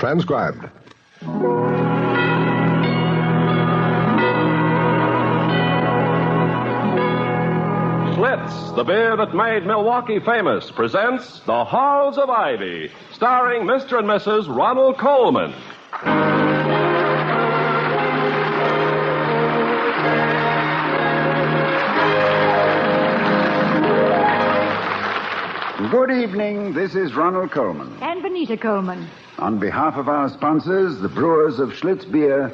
Transcribed. Schlitz, the beer that made Milwaukee famous, presents The Halls of Ivy, starring Mr. and Mrs. Ronald Colman. Good evening. This is Ronald Colman. And Benita Coleman. On behalf of our sponsors, the brewers of Schlitz Beer,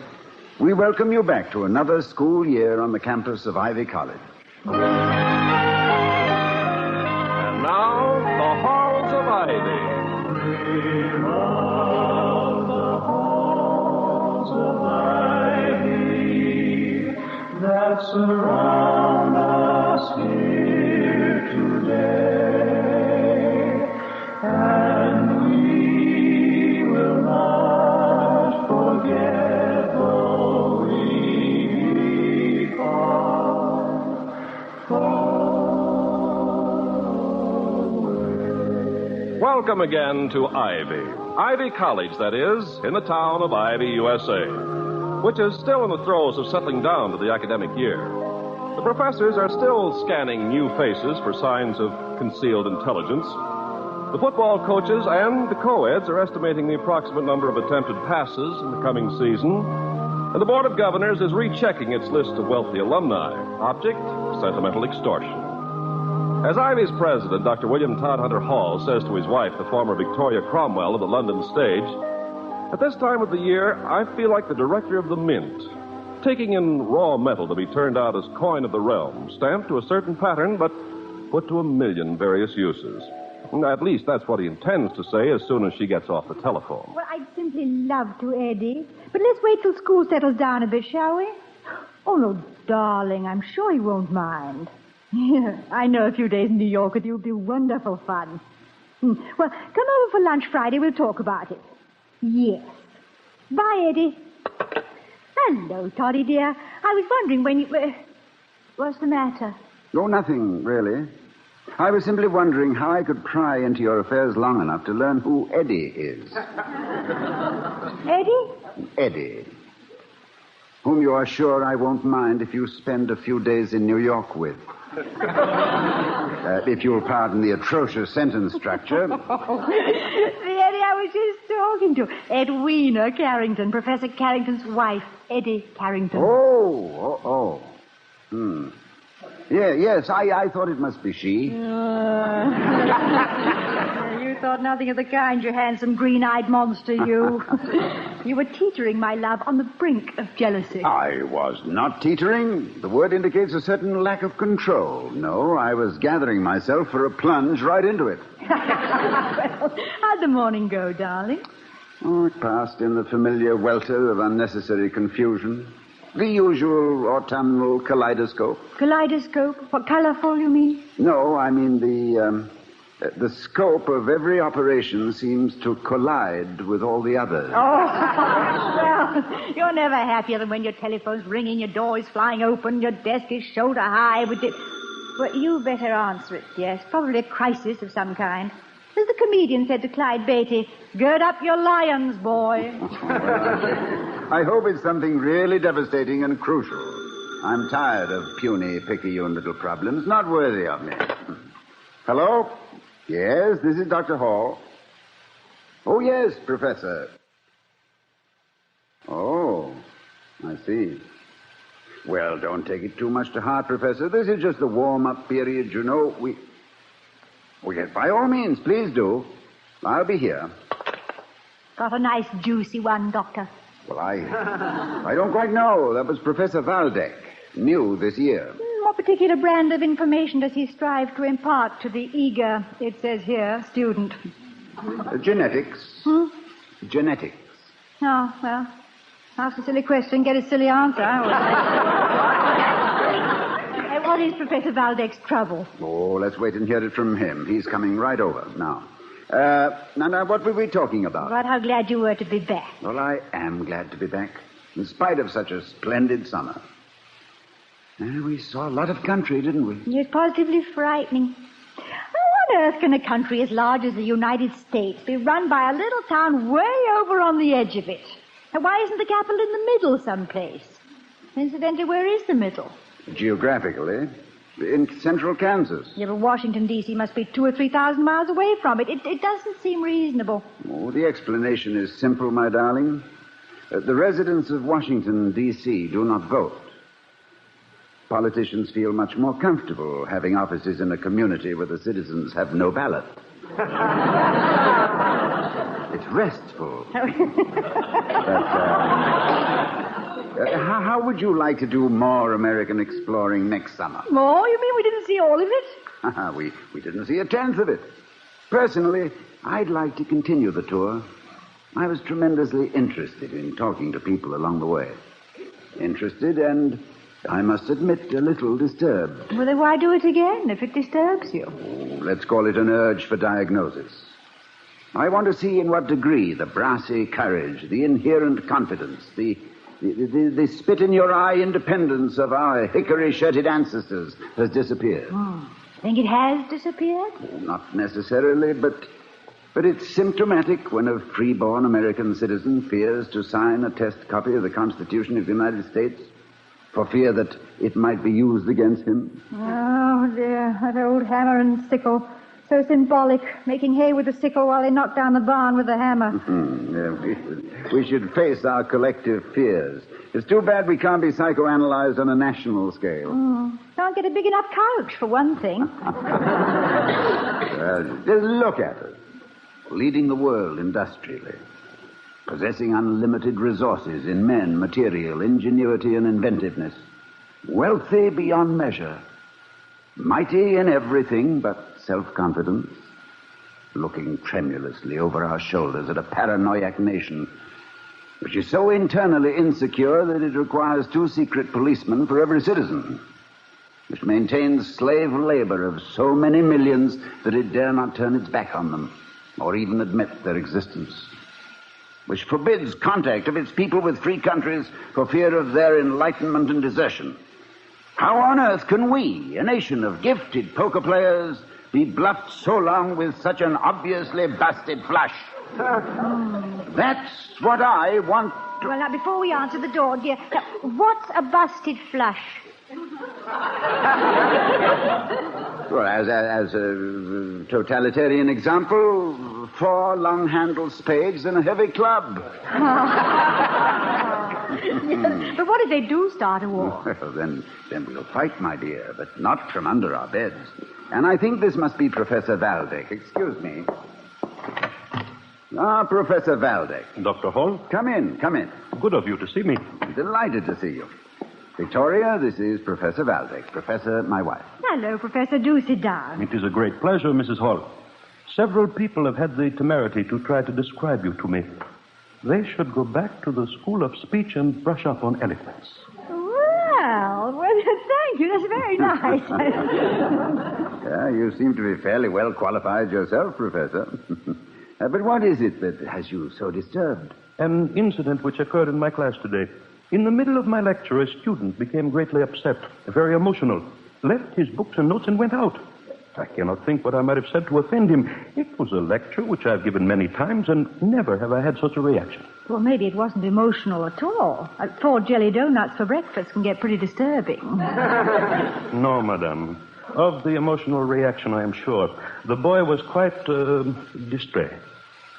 we welcome you back to another school year on the campus of Ivy College. And now, The Halls of Ivy. Dream of the halls of ivy that surround us here today, and we will not forget though we be far. Welcome again to Ivy. Ivy College, that is, in the town of Ivy, USA, which is still in the throes of settling down to the academic year. The professors are still scanning new faces for signs of concealed intelligence. The football coaches and the co-eds are estimating the approximate number of attempted passes in the coming season. And the Board of Governors is rechecking its list of wealthy alumni. Object, sentimental extortion. As Ivy's president, Dr. William Todhunter Hall, says to his wife, the former Victoria Cromwell of the London stage, at this time of the year, I feel like the director of the mint, taking in raw metal to be turned out as coin of the realm, stamped to a certain pattern, but put to a million various uses. At least that's what he intends to say as soon as she gets off the telephone. Well, I'd simply love to, Eddie. But let's wait till school settles down a bit, shall we? Oh, no, darling, I'm sure he won't mind. I know a few days in New York with you will be wonderful fun. Well, come over for lunch Friday. We'll talk about it. Yes. Bye, Eddie. Hello, Toddy, dear. I was wondering when you... what's the matter? Oh, nothing, really. I was simply wondering how I could pry into your affairs long enough to learn who Eddie is. Eddie? Eddie. Whom you are sure I won't mind if you spend a few days in New York with. If you'll pardon the atrocious sentence structure. The Eddie I was just talking to. Edwina Carrington, Professor Carrington's wife, Eddie Carrington. Oh. Yes, I thought it must be she. You thought nothing of the kind, you handsome green-eyed monster, you. You were teetering, my love, on the brink of jealousy. I was not teetering. The word indicates a certain lack of control. No, I was gathering myself for a plunge right into it. Well, how'd the morning go, darling? Oh, it passed in the familiar welter of unnecessary confusion. The usual autumnal kaleidoscope. Kaleidoscope? What, colorful, you mean? No, I mean the scope of every operation seems to collide with all the others. Oh, well, you're never happier than when your telephone's ringing, your door is flying open, your desk is shoulder high with it. Well, you better answer it, dear. It's probably a crisis of some kind. As the comedian said to Clyde Beatty, gird up your lions, boy. I hope it's something really devastating and crucial. I'm tired of puny, picayune little problems, not worthy of me. Hello? Yes, this is Dr. Hall. Oh, yes, Professor. Oh, I see. Well, don't take it too much to heart, Professor. This is just the warm-up period, you know. Oh, yes, by all means, please do. I'll be here. Got a nice juicy one, Doctor. Well, I don't quite know. That was Professor Waldeck. New this year. What particular brand of information does he strive to impart to the eager, it says here, student? Genetics. Genetics. Oh, well, ask a silly question, get a silly answer. What is Professor Waldeck's trouble? Oh, let's wait and hear it from him. He's coming right over now. Now, what were we talking about? About how glad you were to be back. Well, I am glad to be back, in spite of such a splendid summer. We saw a lot of country, didn't we? It's positively frightening. How on earth can a country as large as the United States be run by a little town way over on the the edge of it. And why isn't the capital in the middle someplace? Incidentally, where is the middle? Geographically, in central Kansas. Yeah, but Washington, D.C. must be 2,000 or 3,000 miles away from it. It doesn't seem reasonable. Oh, the explanation is simple, my darling. The residents of Washington, D.C. do not vote. Politicians feel much more comfortable having offices in a community where the citizens have no ballot. It's restful. How would you like to do more American exploring next summer? More? You mean we didn't see all of it? We didn't see a tenth of it. Personally, I'd like to continue the tour. I was tremendously interested in talking to people along the way. Interested and, I must admit, a little disturbed. Well, then why do it again if it disturbs you? Oh, let's call it an urge for diagnosis. I want to see in what degree the brassy courage, the inherent confidence, the spit-in-your-eye independence of our hickory-shirted ancestors has disappeared. Think it has disappeared? Oh, not necessarily, but it's symptomatic when a free-born American citizen fears to sign a test copy of the Constitution of the United States for fear that it might be used against him. Oh, dear, that old hammer and sickle. So symbolic, making hay with a sickle while they knock down the barn with a hammer. Yeah, we should face our collective fears. It's too bad we can't be psychoanalyzed on a national scale. Can't get a big enough couch, for one thing. Just look at us. Leading the world industrially. Possessing unlimited resources in men, material, ingenuity, and inventiveness. Wealthy beyond measure. Mighty in everything but self-confidence. Looking tremulously over our shoulders at a paranoiac nation which is so internally insecure that it requires 2 secret policemen for every citizen. Which maintains slave labor of so many millions that it dare not turn its back on them or even admit their existence. Which forbids contact of its people with free countries for fear of their enlightenment and desertion. How on earth can we, a nation of gifted poker players, be bluffed so long with such an obviously busted flush? That's what I want to... Well, now, before we answer the door, dear, now, what's a busted flush? Well, as a totalitarian example, 4 long-handled spades and a heavy club. But what if they do start a war? Well, then we'll fight, my dear, but not from under our beds. And I think this must be Professor Waldeck. Excuse me. Professor Waldeck. Dr. Hall? Come in. Good of you to see me. Delighted to see you. Victoria, this is Professor Waldeck. Professor, my wife. Hello, Professor. Do sit down. It is a great pleasure, Mrs. Hall. Several people have had the temerity to try to describe you to me. They should go back to the School of Speech and brush up on eloquence. Well, thank you. That's very nice. Yeah, you seem to be fairly well qualified yourself, Professor. But what is it that has you so disturbed? An incident which occurred in my class today. In the middle of my lecture, a student became greatly upset, very emotional, left his books and notes and went out. I cannot think what I might have said to offend him. It was a lecture which I've given many times, and never have I had such a reaction. Well, maybe it wasn't emotional at all. 4 jelly donuts for breakfast can get pretty disturbing. No, madame. Of the emotional reaction, I am sure. The boy was quite distrait.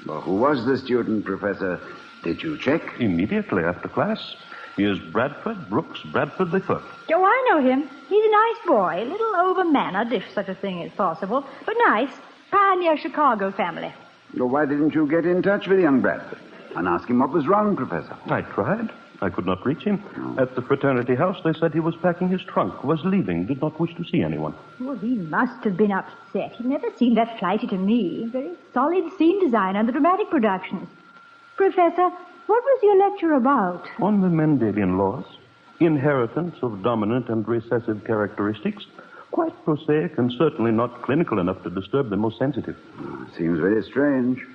Well, who was the student, Professor? Did you check? Immediately after class. He is Bradford Brooks Bradford III. Oh, I know him. He's a nice boy, a little over-mannered, if such a thing is possible, but nice. Pioneer Chicago family. Well, why didn't you get in touch with young Bradford and ask him what was wrong, Professor? I tried. I could not reach him. At the fraternity house, they said he was packing his trunk, was leaving, did not wish to see anyone. Well, he must have been upset. He never seemed that flighty to me. Very solid scene designer in the dramatic productions. Professor, what was your lecture about? On the Mendelian laws, inheritance of dominant and recessive characteristics. Quite prosaic and certainly not clinical enough to disturb the most sensitive. Seems very strange.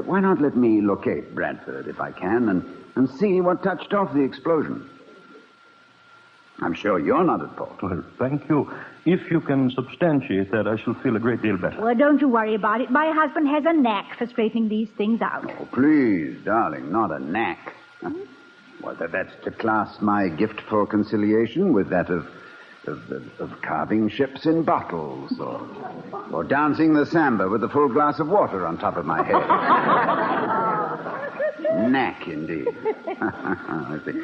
Why not let me locate Bradford, if I can, and see what touched off the explosion? I'm sure you're not at fault. Well, thank you. If you can substantiate that, I shall feel a great deal better. Well, don't you worry about it. My husband has a knack for straightening these things out. Oh, please, darling, not a knack. Well, that's to class my gift for conciliation with that of carving ships in bottles or dancing the samba with a full glass of water on top of my head. Knack, indeed.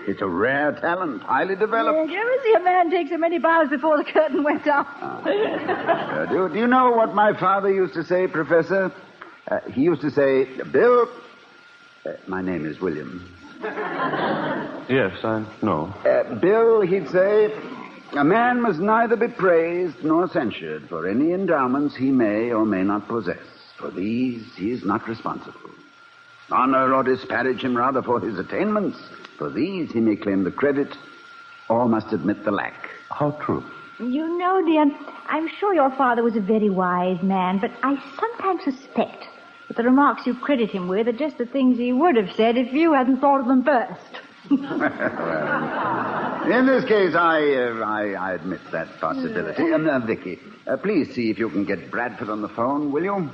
It's a rare talent, highly developed. You ever see a man take so many bows before the curtain went up? Do you know what my father used to say, Professor? He used to say, Bill, my name is William. Yes, I know. Bill, he'd say, a man must neither be praised nor censured for any endowments he may or may not possess. For these he is not responsible. Honor or disparage him rather for his attainments. For these he may claim the credit or must admit the lack. How true. You know, dear, I'm sure your father was a very wise man, but I sometimes suspect that the remarks you credit him with are just the things he would have said if you hadn't thought of them first. In this case, I admit that possibility. Vicky, please see if you can get Bradford on the phone, will you?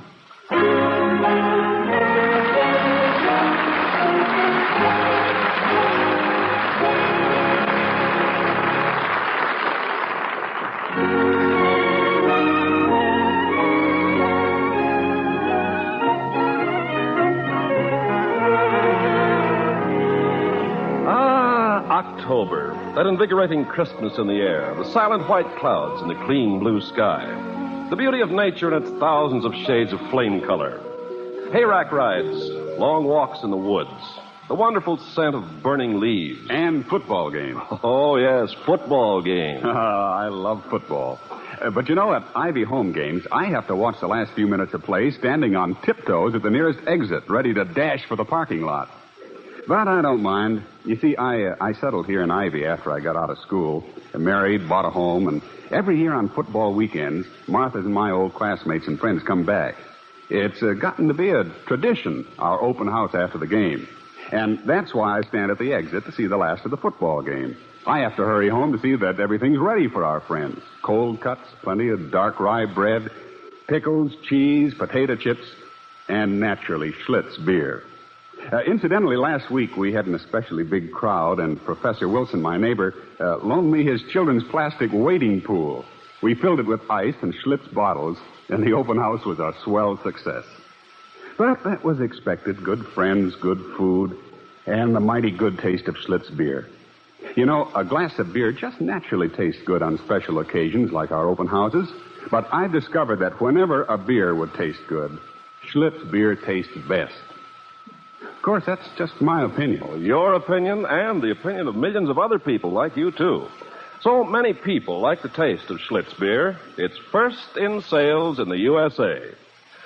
October, that invigorating crispness in the air, the silent white clouds and the clean blue sky, the beauty of nature in its thousands of shades of flame color, hayrack rides, long walks in the woods, the wonderful scent of burning leaves. And football games. Oh, yes, football games. I love football. But you know, at Ivy home games, I have to watch the last few minutes of play standing on tiptoes at the nearest exit, ready to dash for the parking lot. But I don't mind. You see, I settled here in Ivy after I got out of school, married, bought a home, and every year on football weekends, Martha's and my old classmates and friends come back. It's gotten to be a tradition, our open house after the game. And that's why I stand at the exit to see the last of the football game. I have to hurry home to see that everything's ready for our friends. Cold cuts, plenty of dark rye bread, pickles, cheese, potato chips, and naturally Schlitz beer. Incidentally, last week we had an especially big crowd, and Professor Wilson, my neighbor, loaned me his children's plastic wading pool. We filled it with ice and Schlitz bottles, and the open house was a swell success. But that was expected. Good friends, good food, and the mighty good taste of Schlitz beer. You know, a glass of beer just naturally tastes good on special occasions like our open houses, but I discovered that whenever a beer would taste good, Schlitz beer tastes best. Of course, that's just my opinion. Well, your opinion and the opinion of millions of other people like you, too. So many people like the taste of Schlitz beer. It's first in sales in the USA.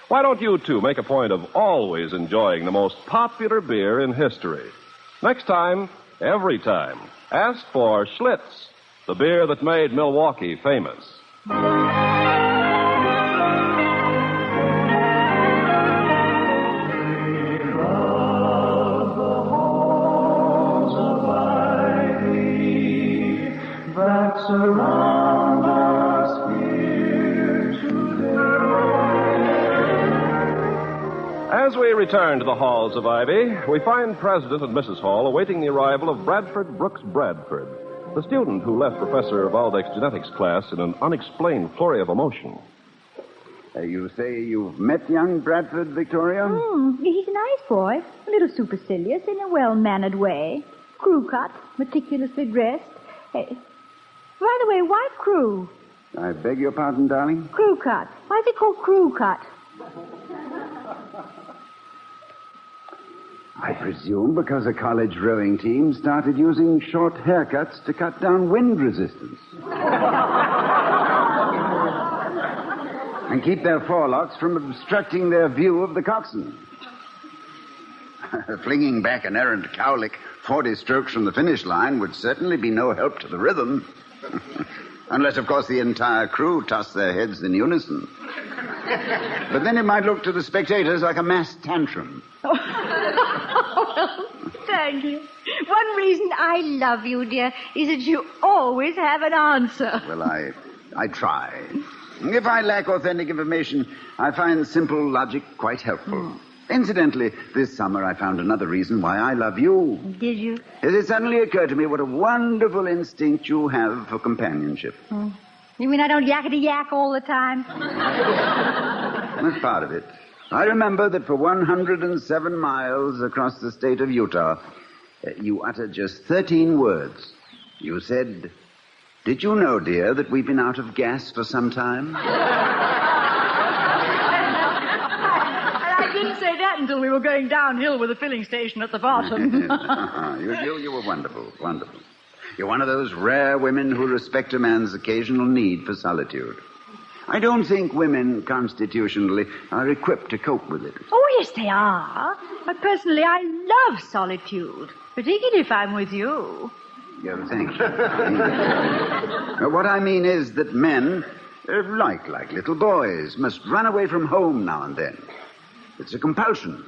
Why don't you two make a point of always enjoying the most popular beer in history? Next time, every time, ask for Schlitz, the beer that made Milwaukee famous. Surround us here today. As we return to the halls of Ivy, we find President and Mrs. Hall awaiting the arrival of Bradford Brooks Bradford, the student who left Professor Valdek's genetics class in an unexplained flurry of emotion. You say you've met young Bradford, Victoria? He's a nice boy, a little supercilious in a well-mannered way, crew-cut, meticulously dressed. By the way, why crew? I beg your pardon, darling? Crew cut. Why is it called crew cut? I presume because a college rowing team started using short haircuts to cut down wind resistance. And keep their forelocks from obstructing their view of the coxswain. Flinging back an errant cowlick 40 strokes from the finish line would certainly be no help to the rhythm. Unless, of course, the entire crew toss their heads in unison. But then it might look to the spectators like a mass tantrum. Well, thank you. one reason I love you, dear, is that you always have an answer. Well, I try. If I lack authentic information, I find simple logic quite helpful. Incidentally, this summer I found another reason why I love you. Did you? It suddenly occurred to me what a wonderful instinct you have for companionship. You mean I don't yakety-yak all the time? That's part of it. I remember that for 107 miles across the state of Utah, you uttered just 13 words. You said, "Did you know, dear, that we've been out of gas for some time?" I didn't say that until we were going downhill with the filling station at the bottom. You were wonderful, wonderful. You're one of those rare women who respect a man's occasional need for solitude. I don't think women, constitutionally, are equipped to cope with it. Oh, yes, they are. But personally, I love solitude, particularly if I'm with you. Yeah, thank you. What I mean is that men, like little boys, must run away from home now and then. It's a compulsion.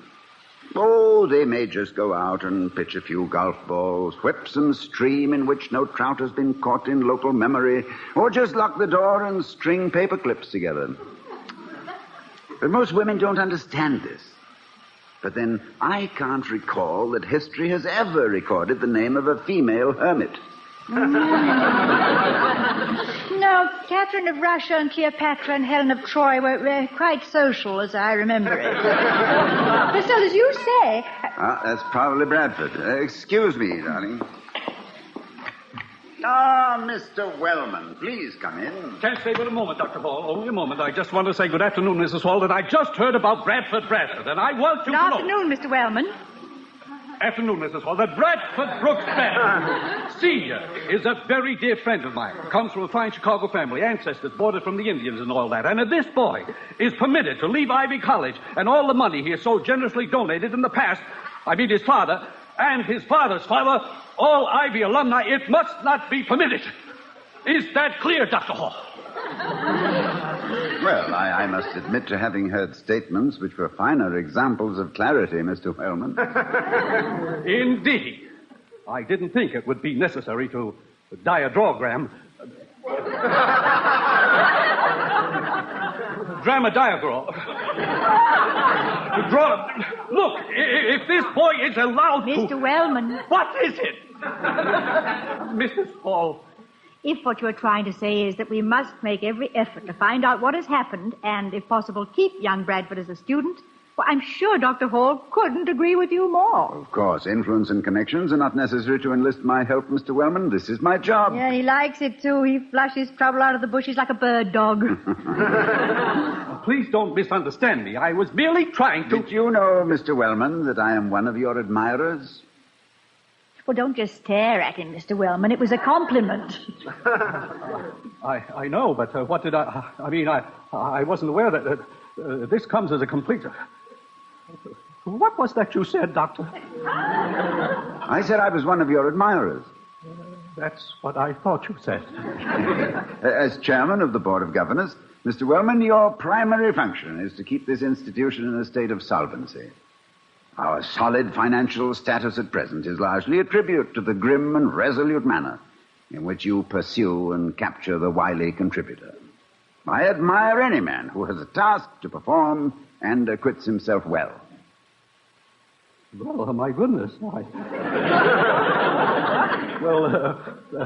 Oh, they may just go out and pitch a few golf balls, whip some stream in which no trout has been caught in local memory, or just lock the door and string paper clips together. But most women don't understand this. But then I can't recall that history has ever recorded the name of a female hermit. No, Catherine of Russia and Cleopatra and Helen of Troy were quite social, as I remember it. But still, as you say... That's probably Bradford. Excuse me, darling. Mr. Wellman, please come in. Can't stay but a moment, Dr. Hall. Only a moment. I just want to say good afternoon, Mrs. Hall, that I just heard about Bradford, and I want you to know... Good afternoon, Mr. Wellman. Afternoon, Mrs. Hall. That Bradford Brooks Bradford, Sr. is a very dear friend of mine. Comes from a fine Chicago family, ancestors boarded from the Indians and all that. And this boy is permitted to leave Ivy College, and all the money he has so generously donated in the past, I mean his father and his father's father, all Ivy alumni, it must not be permitted. Is that clear, Dr. Hall? Well, I must admit to having heard statements which were finer examples of clarity, Mr. Wellman. Indeed. I didn't think it would be necessary to diagram. Dramadiagram. Look, if this boy is allowed to... Mr. Wellman. What is it? Mrs. Hall. If what you're trying to say is that we must make every effort to find out what has happened and, if possible, keep young Bradford as a student, well, I'm sure Dr. Hall couldn't agree with you more. Of course, influence and connections are not necessary to enlist my help, Mr. Wellman. This is my job. Yeah, he likes it, too. He flushes trouble out of the bushes like a bird dog. Please don't misunderstand me. I was merely trying to... Did you know, Mr. Wellman, that I am one of your admirers? Well, don't just stare at him, Mr. Wellman. It was a compliment. I know, but what did I mean, I wasn't aware that this comes as a complete... What was that you said, Doctor? I said I was one of your admirers. That's what I thought you said. As chairman of the Board of Governors, Mr. Wellman, your primary function is to keep this institution in a state of solvency. Our solid financial status at present is largely a tribute to the grim and resolute manner in which you pursue and capture the wily contributor. I admire any man who has a task to perform and acquits himself well. Well, my goodness.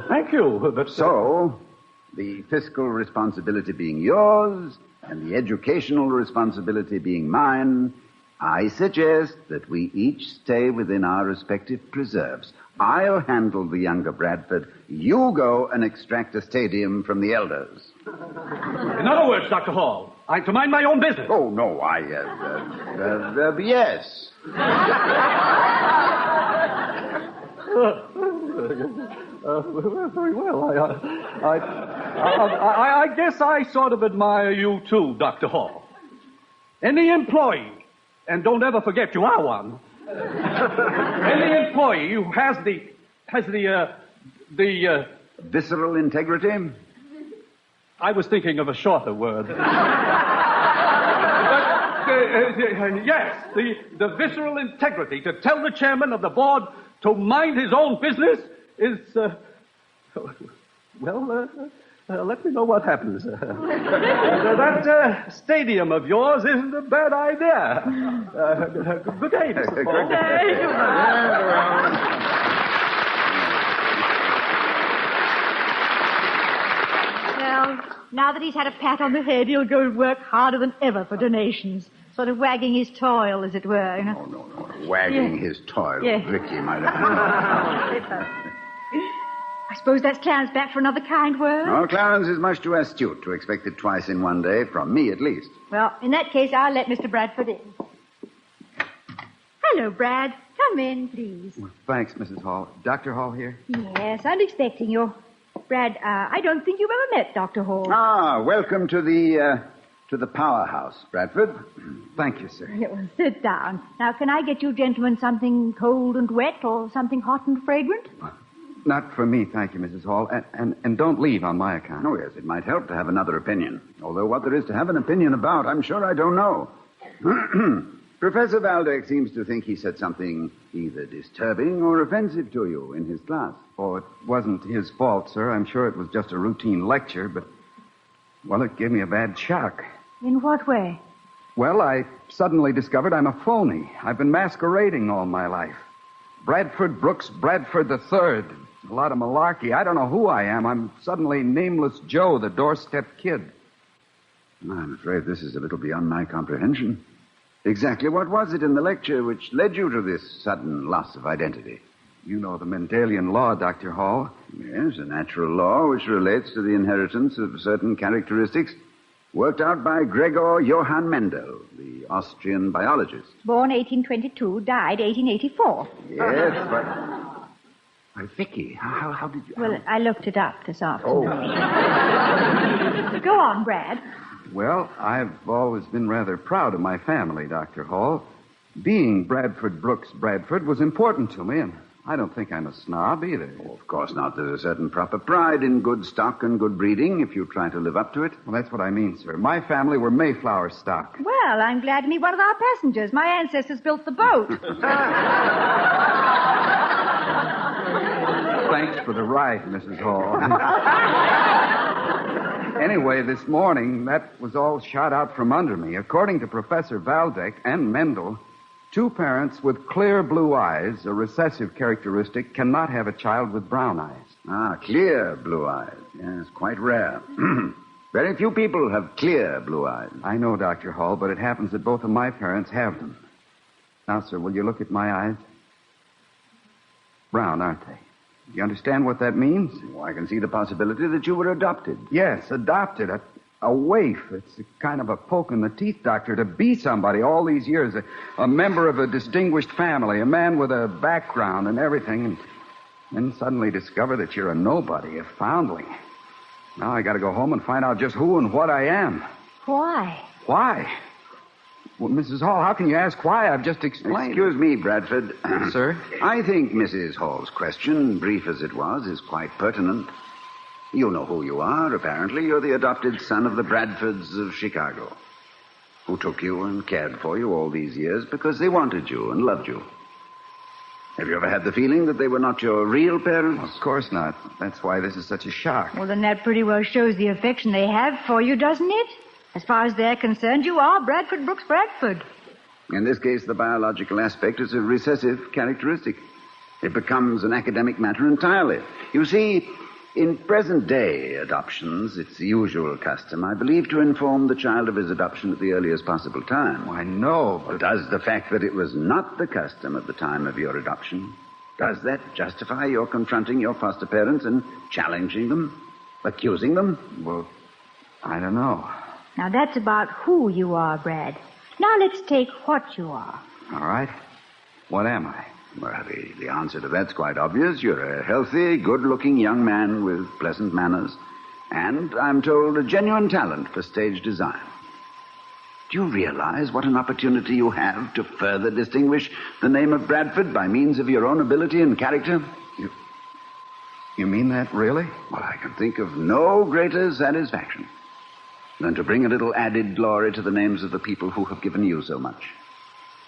Thank you. But, So, the fiscal responsibility being yours and the educational responsibility being mine, I suggest that we each stay within our respective preserves. I'll handle the younger Bradford. You go and extract a stadium from the elders. In other words, Dr. Hall, I'm to mind my own business. Oh, no, yes. Very well. I guess I sort of admire you, too, Dr. Hall. Any employee, and don't ever forget you are one, any employee who has the visceral integrity? I was thinking of a shorter word. Yes, the visceral integrity to tell the chairman of the board to mind his own business is, let me know what happens. That stadium of yours isn't a bad idea. Good day, Mr. Paul. Well, now that he's had a pat on the head, he'll go and work harder than ever for donations. Sort of wagging his toil, as it were, you know. No. Wagging his toil. Yeah. Vicky might have... I suppose that's Clarence back for another kind word? No, Clarence is much too astute to expect it twice in one day, from me at least. Well, in that case, I'll let Mr. Bradford in. Hello, Brad. Come in, please. Well, thanks, Mrs. Hall. Dr. Hall here? Yes, I'm expecting you. Brad, I don't think you've ever met Dr. Hall. Ah, welcome to the powerhouse, Bradford. Thank you, sir. Well, sit down. Now, can I get you gentlemen something cold and wet or something hot and fragrant? Not for me, thank you, Mrs. Hall. And don't leave on my account. Oh, yes, it might help to have another opinion. Although what there is to have an opinion about, I'm sure I don't know. Professor Valdek seems to think he said something either disturbing or offensive to you in his class. Oh, it wasn't his fault, sir. I'm sure it was just a routine lecture, but, well, it gave me a bad shock. In what way? Well, I suddenly discovered I'm a phony. I've been masquerading all my life. Bradford Brooks Bradford III. A lot of malarkey. I don't know who I am. I'm suddenly Nameless Joe, the doorstep kid. I'm afraid this is a little beyond my comprehension. Exactly what was it in the lecture which led you to this sudden loss of identity? You know the Mendelian law, Dr. Hall. Yes, a natural law which relates to the inheritance of certain characteristics worked out by Gregor Johann Mendel, the Austrian biologist. Born 1822, died 1884. Yes, but... Vicky, how did you... Well, I looked it up this afternoon. Go on, Brad. Well, I've always been rather proud of my family, Dr. Hall. Being Bradford Brooks Bradford was important to me, and I don't think I'm a snob either. Oh, of course not. There's a certain proper pride in good stock and good breeding if you try to live up to it. Well, that's what I mean, sir. My family were Mayflower stock. Well, I'm glad to meet one of our passengers. My ancestors built the boat. Thanks for the ride, Mrs. Hall. Anyway, this morning, that was all shot out from under me. According to Professor Valdek and Mendel, two parents with clear blue eyes, a recessive characteristic, cannot have a child with brown eyes. Ah, clear blue eyes. Yes, quite rare. Very few people have clear blue eyes. I know, Dr. Hall, but it happens that both of my parents have them. Now, sir, will you look at my eyes? Brown, aren't they? Do you understand what that means? Oh, I can see the possibility that you were adopted. Yes, adopted. A waif. It's a kind of a poke in the teeth, Doctor, to be somebody all these years. A member of a distinguished family, a man with a background and everything, and then suddenly discover that you're a nobody, a foundling. Now I got to go home and find out just who and what I am. Why? Why? Well, Mrs. Hall, how can you ask why? I've just explained. Excuse me, Bradford. Sir? I think Mrs. Hall's question, brief as it was, is quite pertinent. You know who you are, apparently. You're the adopted son of the Bradfords of Chicago, who took you and cared for you all these years because they wanted you and loved you. Have you ever had the feeling that they were not your real parents? Of course not. That's why this is such a shock. Well, then that pretty well shows the affection they have for you, doesn't it? As far as they're concerned, you are Bradford Brooks Bradford. In this case, the biological aspect is a recessive characteristic. It becomes an academic matter entirely. You see, in present-day adoptions, it's the usual custom, I believe, to inform the child of his adoption at the earliest possible time. Oh, I know, but... Does the fact that it was not the custom at the time of your adoption, does that justify your confronting your foster parents and challenging them, accusing them? Well, I don't know. Now, that's about who you are, Brad. Now, let's take what you are. All right. What am I? Well, the answer to that's quite obvious. You're a healthy, good-looking young man with pleasant manners. And, I'm told, a genuine talent for stage design. Do you realize what an opportunity you have to further distinguish the name of Bradford by means of your own ability and character? You mean that, really? Well, I can think of no greater satisfaction than to bring a little added glory to the names of the people who have given you so much.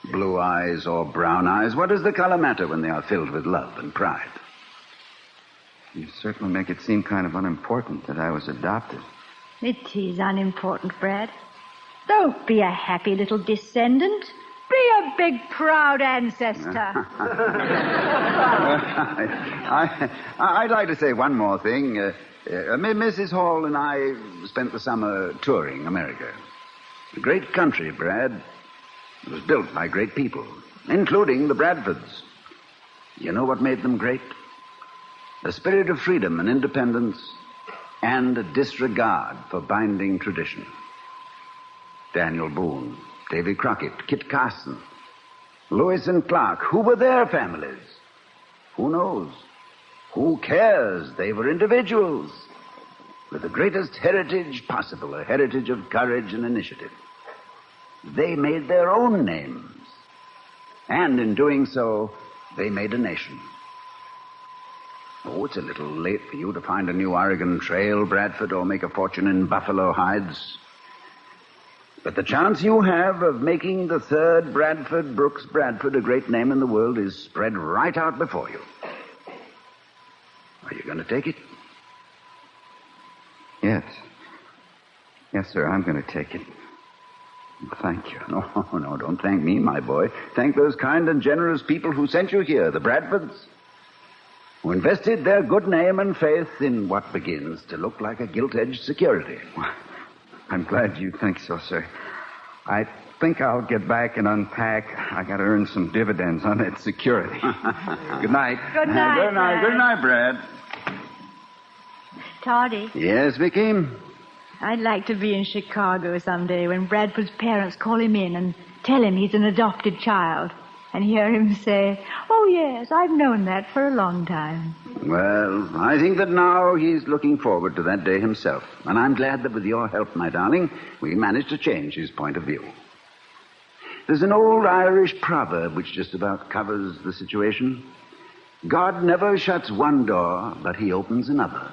Blue eyes or brown eyes, what does the color matter when they are filled with love and pride? You certainly make it seem kind of unimportant that I was adopted. It is unimportant, Brad. Don't be a happy little descendant. Be a big, proud ancestor. I'd like to say one more thing. Mrs. Hall and I spent the summer touring America. A great country, Brad. It was built by great people, including the Bradfords. You know what made them great? A spirit of freedom and independence and a disregard for binding tradition. Daniel Boone, Davy Crockett, Kit Carson, Lewis and Clark. Who were their families? Who knows? Who cares? They were individuals with the greatest heritage possible, a heritage of courage and initiative. They made their own names. And in doing so, they made a nation. Oh, it's a little late for you to find a new Oregon Trail, Bradford, or make a fortune in buffalo hides. But the chance you have of making the third Bradford Brooks Bradford a great name in the world is spread right out before you. Are you going to take it? Yes. Yes, sir, I'm going to take it. Thank you. No, don't thank me, my boy. Thank those kind and generous people who sent you here, the Bradfords, who invested their good name and faith in what begins to look like a gilt-edged security. I'm glad you think so, sir. I think I'll get back and unpack. I got to earn some dividends on that security. Good night. Good night. Good night. Good night, Brad. Toddy, Yes, Vicky? I'd like to be in Chicago someday when Bradford's parents call him in and tell him he's an adopted child. And hear him say, "Oh, yes, I've known that for a long time." Well, I think that now he's looking forward to that day himself. And I'm glad that with your help, my darling, we managed to change his point of view. There's an old Irish proverb which just about covers the situation. God never shuts one door, but he opens another.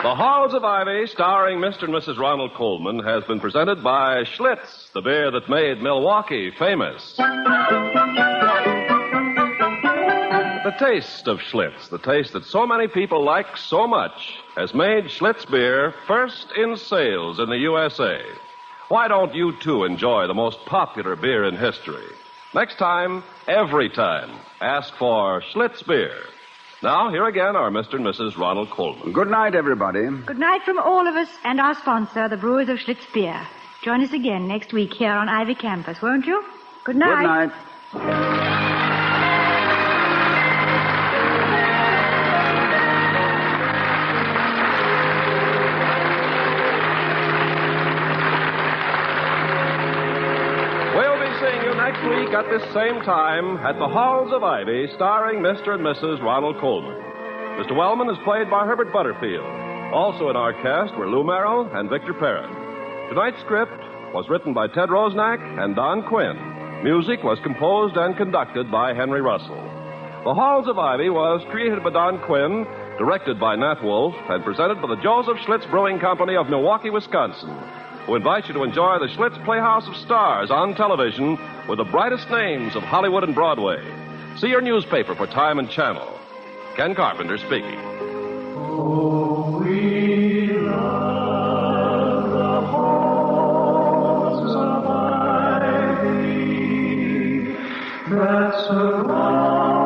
The Halls of Ivy, starring Mr. and Mrs. Ronald Colman, has been presented by Schlitz, the beer that made Milwaukee famous. The taste of Schlitz, the taste that so many people like so much, has made Schlitz beer first in sales in the USA. Why don't you, too, enjoy the most popular beer in history? Next time, every time, ask for Schlitz beer. Now, here again are Mr. and Mrs. Ronald Colman. Good night, everybody. Good night from all of us and our sponsor, the Brewers of Schlitz Beer. Join us again next week here on Ivy Campus, won't you? Good night. Good night. Seeing you next week at this same time at the Halls of Ivy, starring Mr. and Mrs. Ronald Colman. Mr. Wellman is played by Herbert Butterfield. Also in our cast were Lou Merrill and Victor Perrin. Tonight's script was written by Ted Rosnack and Don Quinn. Music was composed and conducted by Henry Russell. The Halls of Ivy was created by Don Quinn, directed by Nat Wolf, and presented by the Joseph Schlitz Brewing Company of Milwaukee, Wisconsin, who invite you to enjoy the Schlitz Playhouse of Stars on television with the brightest names of Hollywood and Broadway. See your newspaper for time and channel. Ken Carpenter speaking. Oh, we love the halls of ivy that surround